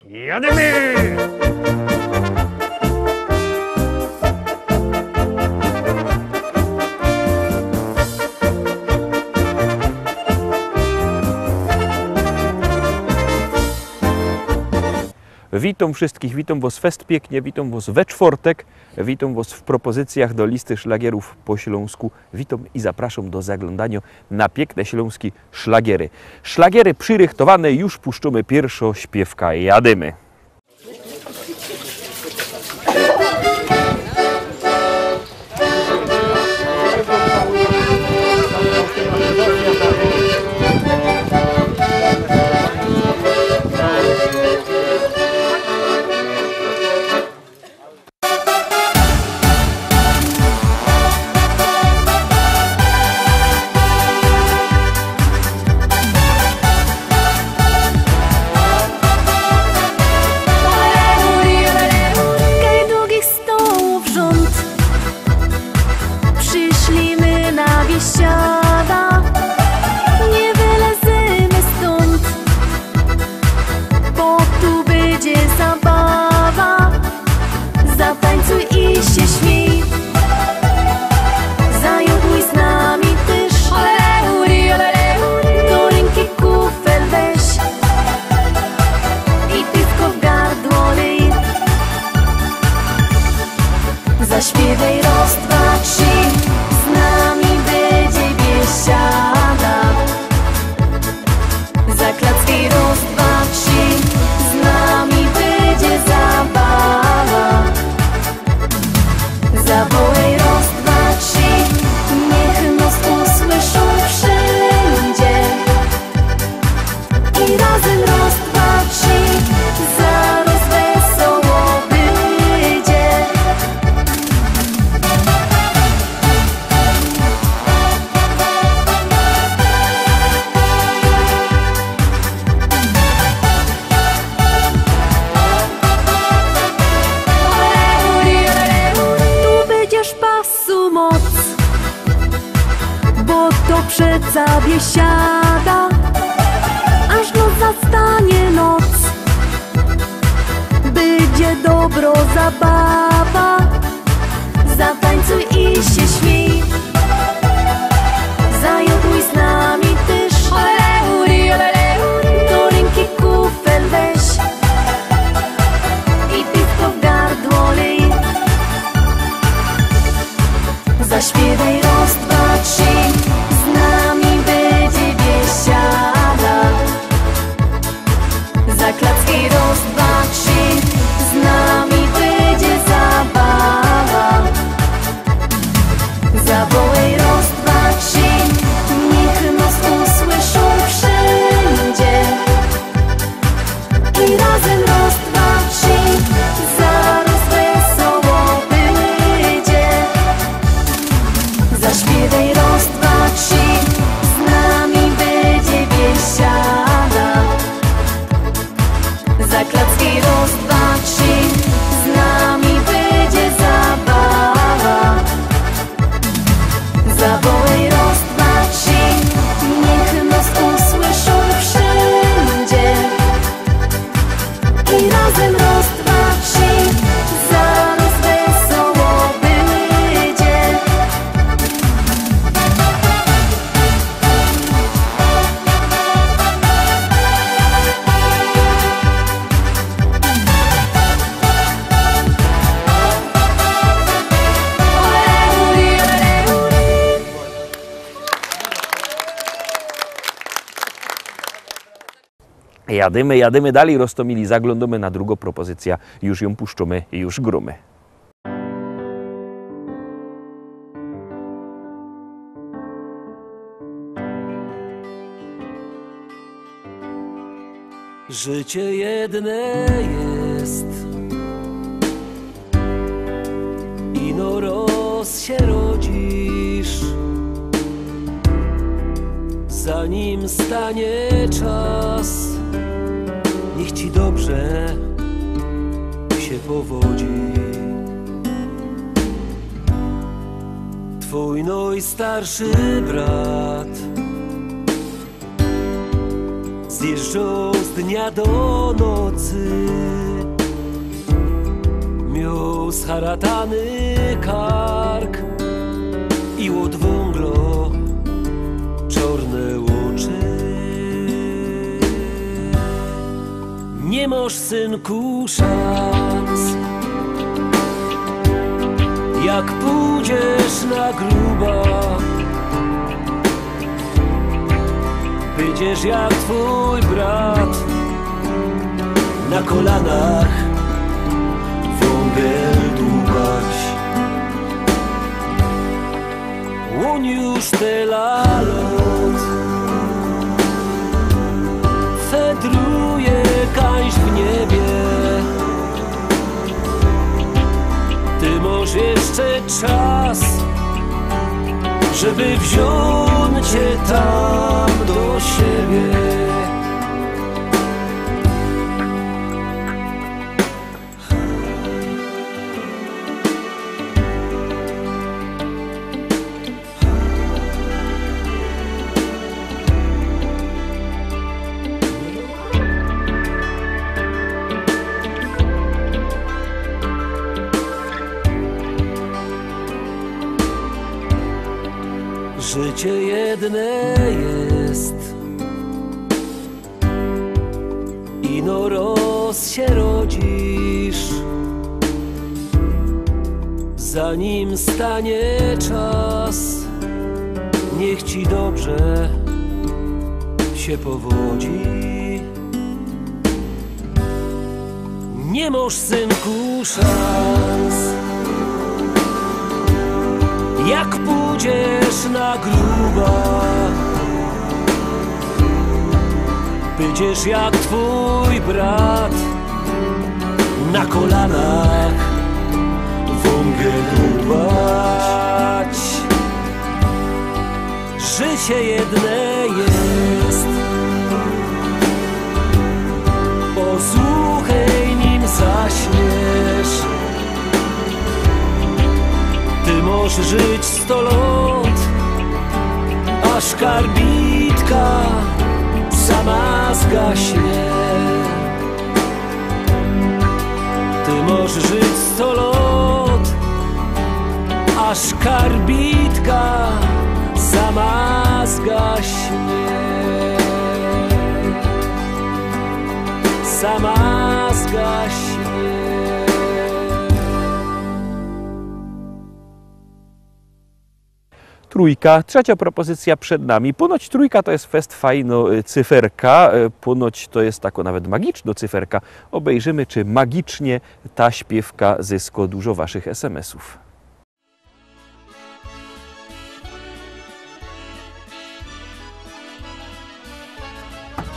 Jadymy! Witam wszystkich, witam was fest pięknie, witam was we czwartek, witam was w propozycjach do listy szlagierów po śląsku. Witam i zapraszam do zaglądania na piękne śląskie szlagiery. Szlagiery przyrychtowane, już puszczamy pierwszą śpiewka. Jadymy! Zaśpiewaj raz, dwa, trzy, z nami będzie biesiada. Zaklacki raz, dwa, trzy, z nami będzie zabawa. Zawołaj raz, dwa, trzy, niech nas usłyszą wszędzie. I razem raz, dwa, trzy, zaraz wesoło będzie. Bo to przeca biesiada, aż noc zastanie noc. Będzie dobro zabawa, zatańcuj i się śmiej. Zajoduj z nami też, do ręki kufel weź i piwko w gardło lej. Zaśpiewaj raz, dwa, trzy, z nami będzie biesiada. Zaklacki raz, dwa, trzy, z nami będzie zabawa. Zawołaj raz, dwa, trzy, niech nas usłyszą wszędzie. I razem raz, dwa, trzy, zaraz wesoło będzie. Zaśpiewaj raz, dwa, trzy, z nami będzie biesiada. Zaklacki raz, dwa, trzy, z nami będzie zabawa. Zawołaj raz, dwa, trzy, niech nas usłyszą wszędzie. I razem raz, dwa, trzy, zaraz wesoło będzie. Jadymy, jadymy dalej, Rostomili, zaglądamy na drugą propozycję, już ją puszczamy i już grumy. Życie jedne jest, ino roz się rodzisz, zanim stanie czas, niech ci dobrze się powodzi. Twój najstarszy brat zjeżdżał z dnia do nocy, zharatany kark i łod wąglo, czarne oczy. Nie masz, synku, szans, jak pójdziesz na gruba. Będziesz jak twój brat, na kolanach wągiel dłubać. On już tyle lat fedruje kaś w niebie. Ty masz jeszcze czas, żeby wziąć cię tam do siebie. Życie jedne jest, ino roz się rodzisz, zanim stanie czas. Niech ci dobrze się powodzi. Nie masz, synku, szans, jak pójdziesz na gruba. Będziesz jak twój brat, na kolanach wągiel dłubać. Życie jedne jest, posłuchaj, nim zaśniesz. Ty możesz żyć 100 lat, aż karbitka sama zgaśnie. Ty możesz żyć 100 lat, aż karbitka sama zgaśnie. Sama zgaśnie. Trójka, trzecia propozycja przed nami. Ponoć trójka to jest fest fajno cyferka, ponoć to jest tako nawet magiczno cyferka. Obejrzymy, czy magicznie ta śpiewka zyska dużo waszych SMS-ów.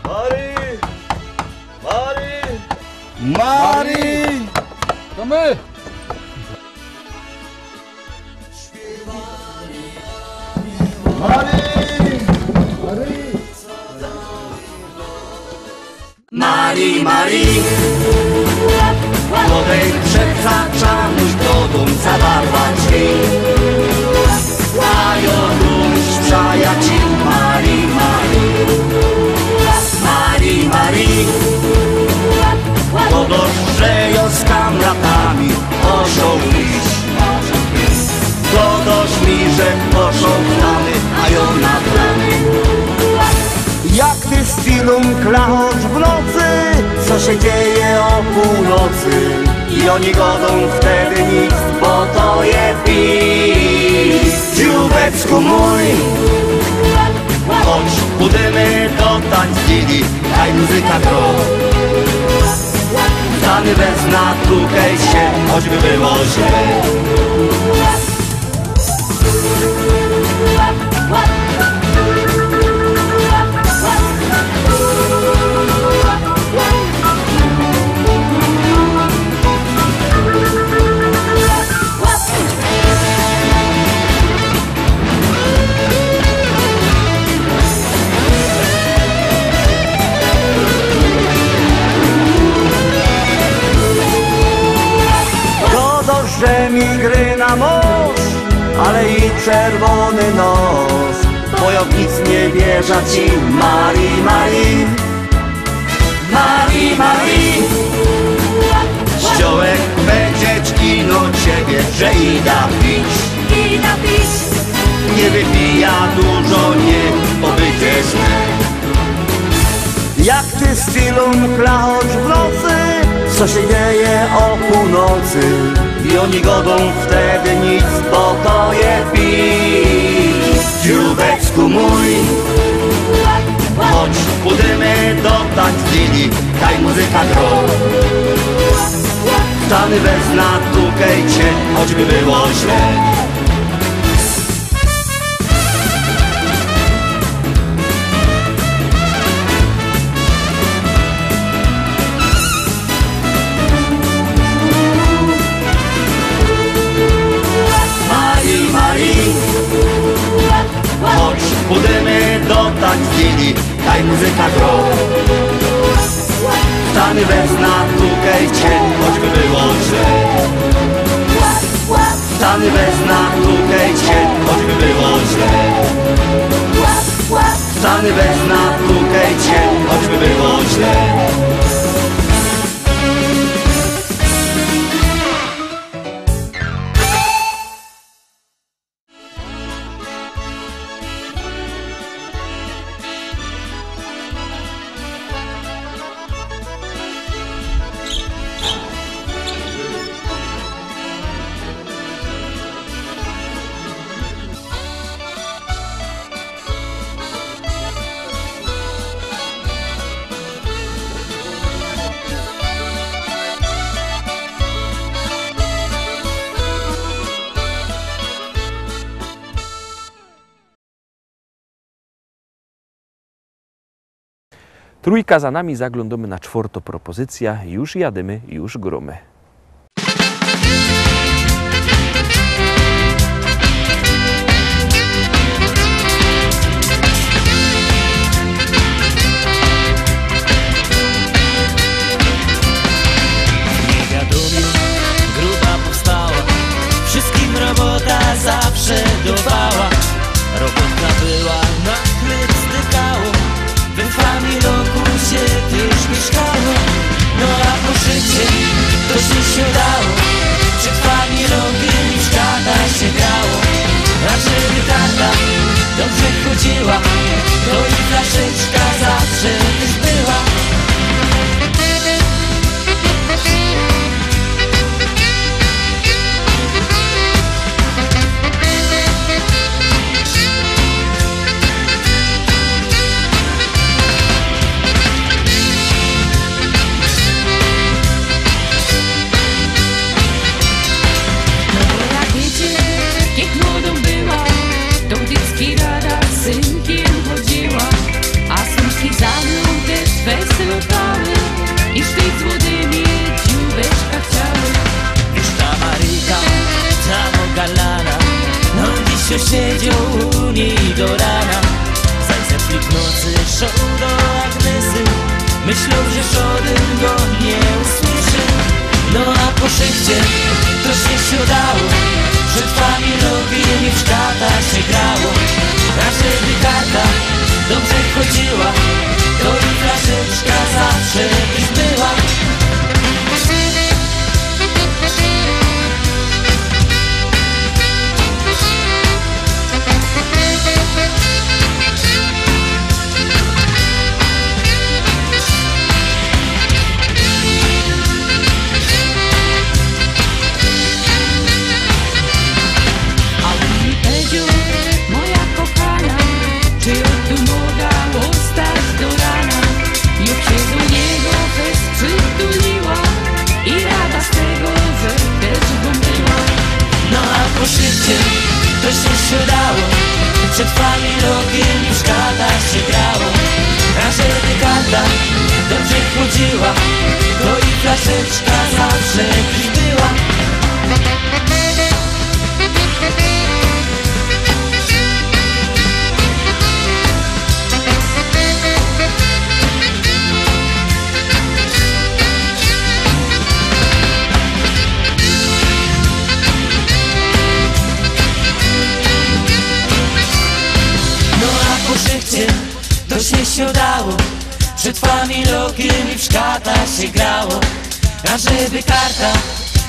Mary! Mary! Mary! To my! Mary, Mary! Młodej przekracza mój do dom zawarła drzwi. A ja również przyjaciół Mary, Mary! Mary, Mary! Podosz, że ja z kamratami poszą iść. Podosz mi, że poszą plany, a ja na plany. Jak ty z Tilą klachosz w nocy, co się dzieje o północy? I oni godą wtedy nic, bo to je pis. Dziubeczku mój, chodź, pójdziemy do tańcili, daj muzyka gro. Dany bez natukaj się, choćby było źle. Że mi gry na mąż, ale i czerwony nos. Bo ja w nic nie wierzę ci, Mary, Mary. Mary, Mary. Ściołek będzie kino stylom klacz w nocy, co się dzieje o północy. I oni godą wtedy nic, bo to je pić. Dziubeczku mój, chodź, pójdziemy do tańcili, kaj muzyka gro. Stany bez natukejcie, choćby było źle. Chodź, pójdziemy do tańcili, kaj muzyka gro. Stany bez natukejcie, choćby było źle. Stany bez natukejcie, choćby było źle. Stany bez natukejcie, choćby było źle. Trójka za nami, zaglądamy na czwartą propozycja. Już jadymy, już gromy. Niewiadomie grupa powstała, wszystkim robota zawsze dawała. Robota była, na chleb stykało, we Familoku się też mieszkało. No a po szycie to się udało, przed Familogiem już gada się grało. A żeby tata dobrze chodziła, to i flaszeczka zawsze też była. Siedział u niej do rana, zajcepli w nocy, szedł do Agnesy. Myślał, że żaden go nie usłyszy. No a po szychcie to się udało, przed Familogiem i w szkata się grało. A żeby karta dobrze chodziła, to i flaszeczka zawsze już była. To się udało, przed Familogiem już gada się grało. A żeby karta dobrze chodziła, to i flaszeczka zawsze już była. To się udało, przed Familogiem i w szkata się grało. A żeby karta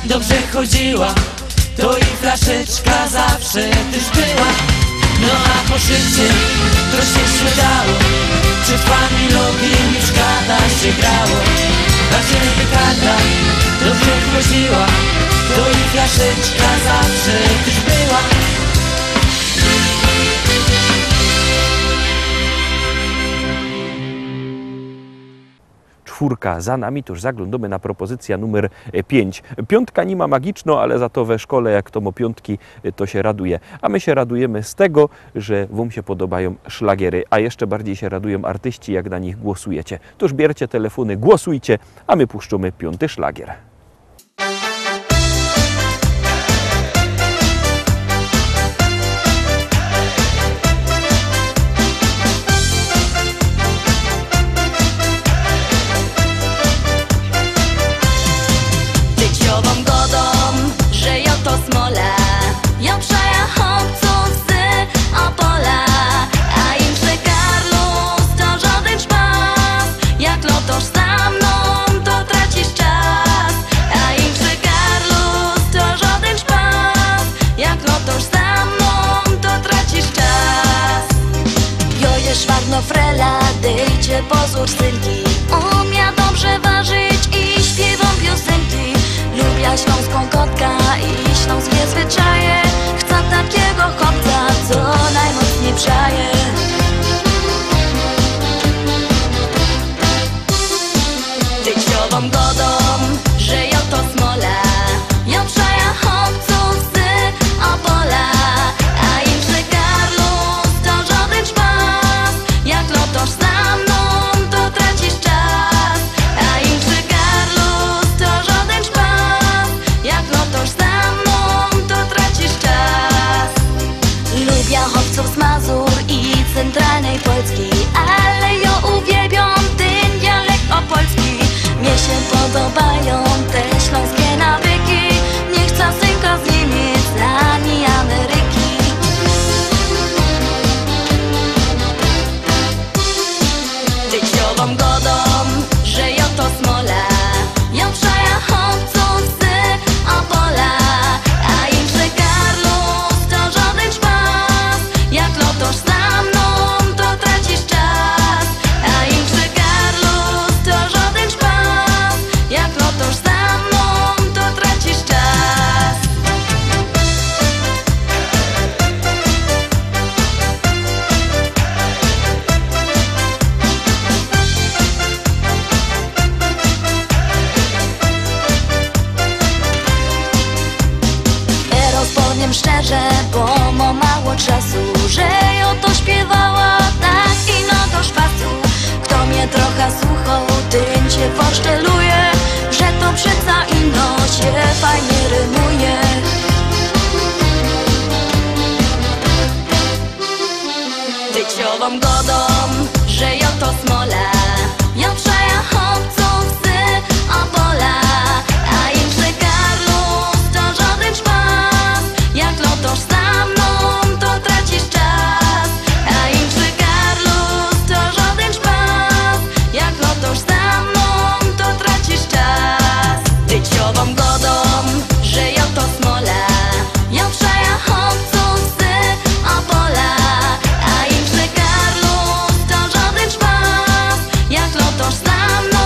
dobrze chodziła, to i flaszeczka zawsze też była. No No a po szybcie to się sprzedało, przed familią już gada się grało. A żeby karta dobrze groziła, to i flaszeczka zawsze też była. Czwórka za nami, to już zaglądamy na propozycja numer 5. Piątka nie ma magiczno, ale za to we szkole, jak to mo piątki, to się raduje. A my się radujemy z tego, że wam się podobają szlagiery, a jeszcze bardziej się radują artyści, jak na nich głosujecie. To już bierzcie telefony, głosujcie, a my puszczamy piąty szlagier. Frela, dejcie pozór synki. Umia dobrze ważyć i śpiewam piosenki. Lubię śląską kotka i śląskie zwyczaje. Chcę takiego chłopca, co najmocniej przaje. Tyciową godą, że ja to smola. Ja przaja chłopców z Opola. A im że Karlus to żaden szpas. Jak lotosz za mną, to tracisz czas. A im że Karlus to żaden szpas. Jak lotosz za mną, to tracisz czas. Lubię chłopców z Mazur i centralnej Polski, ale ja uwielbiam ten dialekt opolski. Mnie się podobają te śląskie nawyki. Nie chcę synka z Niemiec ani Ameryki. Tyciową godą, że ja to smola. Ja przaja chłopców z Opola. A im że Karlus to żaden szpas. Jak lotosz za mną, to tracisz czas. A im że Karlus to żaden szpas. Jak lotosz za mną, to tracisz czas. Rozpowiem szczerze, bo ma mało czasu, że ja to śpiewała tak i no do szpasu. Kto mnie trochę słuchał, tym cię poszczeluje, że to przeca ino się fajnie rymuje. Tyciową godą, że ja to smola. Ja przaja chłopców z Opola. A im że Karlus to żaden szpas. Jak lotosz za mną, to tracisz czas. A im że Karlus to żaden szpas. Jak lotosz za mną, to tracisz czas. Tyciową godą, że ja to smola. Ja przaja chłopców z Opola. A im że Karlus to żaden szpas. Jak lotosz za mną,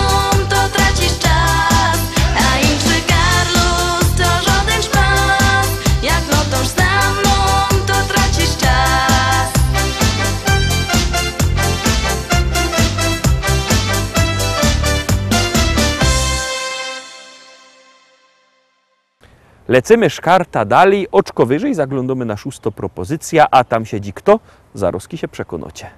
to tracisz czas. A im że Karlus to żaden szpas. Jak lotosz za mną, to tracisz czas. Lecimy szkarta dalej, oczko wyżej, zaglądamy na 6. propozycja, a tam siedzi kto? Zaroski się przekonacie.